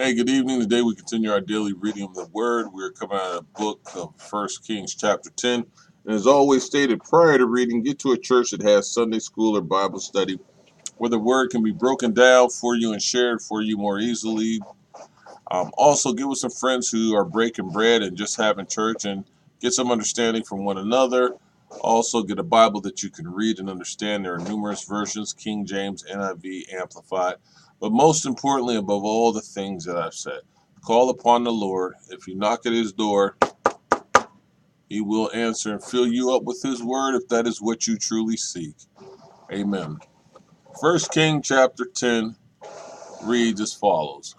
Hey, good evening. Today we continue our daily reading of the Word. We're coming out of the book of First Kings chapter 10. And as always stated prior to reading, get to a church that has Sunday school or Bible study where the Word can be broken down for you and shared for you more easily. Also, get with some friends who are breaking bread and just having church and get some understanding from one another. Also, get a Bible that you can read and understand. There are numerous versions: King James, NIV, Amplified. But most importantly, above all the things that I've said, call upon the Lord. If you knock at his door, he will answer and fill you up with his word if that is what you truly seek. Amen. First King chapter 10 reads as follows.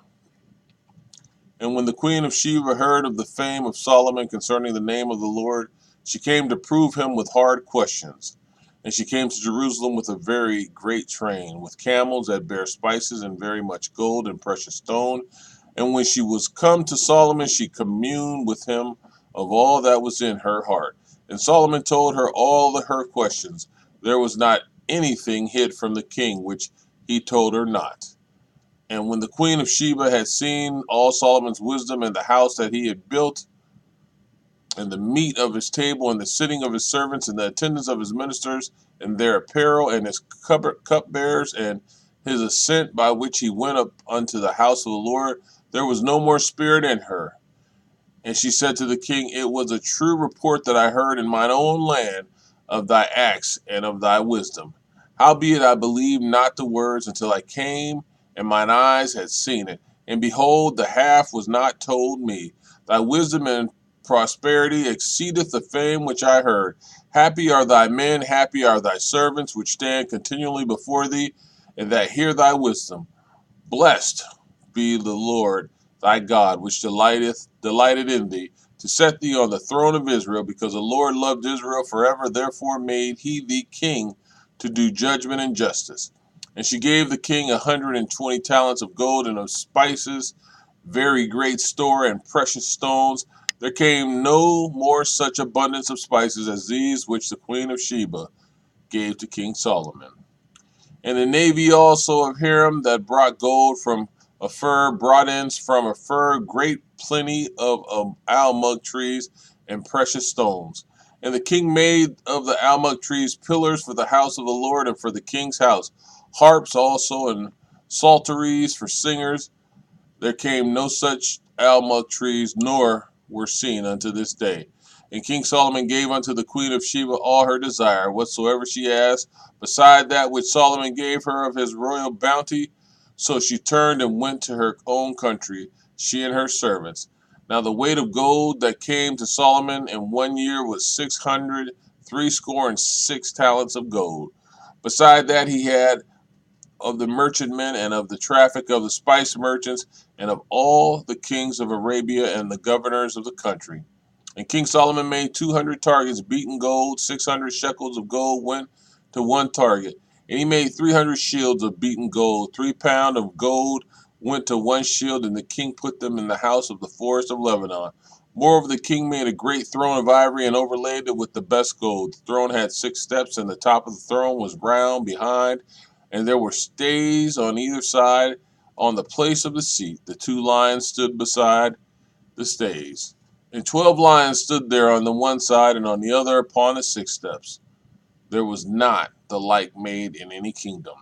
And when the queen of Sheba heard of the fame of Solomon concerning the name of the Lord, she came to prove him with hard questions. And she came to Jerusalem with a very great train, with camels that bear spices and very much gold and precious stone. And when she was come to Solomon, she communed with him of all that was in her heart. And Solomon told her all her questions. There was not anything hid from the king which he told her not. And when the queen of Sheba had seen all Solomon's wisdom and the house that he had built, and the meat of his table, and the sitting of his servants, and the attendance of his ministers, and their apparel, and his cupbearers, and his ascent by which he went up unto the house of the Lord, there was no more spirit in her. And she said to the king, It was a true report that I heard in mine own land of thy acts and of thy wisdom. Howbeit I believed not the words until I came, and mine eyes had seen it. And behold, the half was not told me. Thy wisdom and prosperity exceedeth the fame which I heard. Happy are thy men, happy are thy servants, which stand continually before thee, and that hear thy wisdom. Blessed be the Lord thy God, which delighted in thee, to set thee on the throne of Israel, because the Lord loved Israel forever. Therefore made he thee king to do judgment and justice. And she gave the king 120 talents of gold and of spices, very great store and precious stones. There came no more such abundance of spices as these which the queen of Sheba gave to King Solomon. And the navy also of Hiram that brought gold from Ophir brought in from Ophir great plenty of almug trees and precious stones. And the king made of the almug trees pillars for the house of the Lord and for the king's house, harps also and psalteries for singers. There came no such almug trees, nor were seen unto this day. And King Solomon gave unto the queen of Sheba all her desire, whatsoever she asked, beside that which Solomon gave her of his royal bounty. So she turned and went to her own country, she and her servants. Now the weight of gold that came to Solomon in 1 year was 600 threescore and 6 talents of gold. Beside that he had of the merchantmen and of the traffic of the spice merchants and of all the kings of Arabia and the governors of the country. And King Solomon made 200 targets, beaten gold, 600 shekels of gold went to one target. And he made 300 shields of beaten gold, 3 pound of gold went to one shield, and the king put them in the house of the forest of Lebanon. Moreover, the king made a great throne of ivory and overlaid it with the best gold. The throne had 6 steps, and the top of the throne was round behind, and there were stays on either side on the place of the seat. The 2 lions stood beside the stays, and 12 lions stood there on the one side and on the other upon the 6 steps. There was not the like made in any kingdom.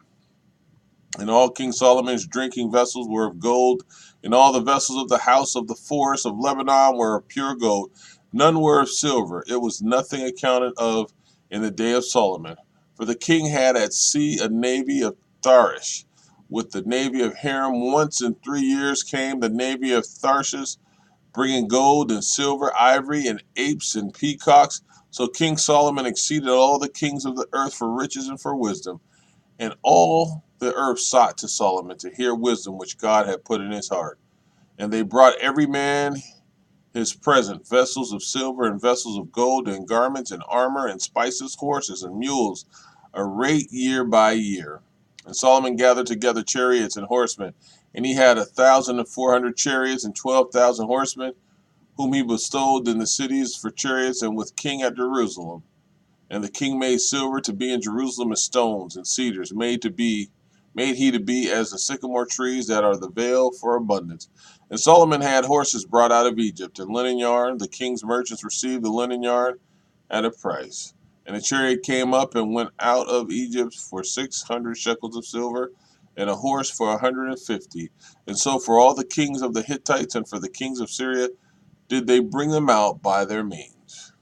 And all King Solomon's drinking vessels were of gold, and all the vessels of the house of the forest of Lebanon were of pure gold. None were of silver. It was nothing accounted of in the day of Solomon. For the king had at sea a navy of Tharshish, with the navy of Hiram. Once in 3 years came the navy of Tharshish, bringing gold and silver, ivory, and apes and peacocks. So King Solomon exceeded all the kings of the earth for riches and for wisdom. And all the earth sought to Solomon to hear wisdom which God had put in his heart. And they brought every man his present, vessels of silver and vessels of gold, and garments and armor and spices, horses and mules, a rate year by year. And Solomon gathered together chariots and horsemen, and he had 1,400 chariots and 12,000 horsemen, whom he bestowed in the cities for chariots and with king at Jerusalem. And the king made silver to be in Jerusalem as stones and cedars made he to be as the sycamore trees that are the vale for abundance. And Solomon had horses brought out of Egypt, and linen yarn. The king's merchants received the linen yarn at a price. And a chariot came up and went out of Egypt for 600 shekels of silver, and a horse for 150. And so for all the kings of the Hittites and for the kings of Syria did they bring them out by their means.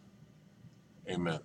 Amen.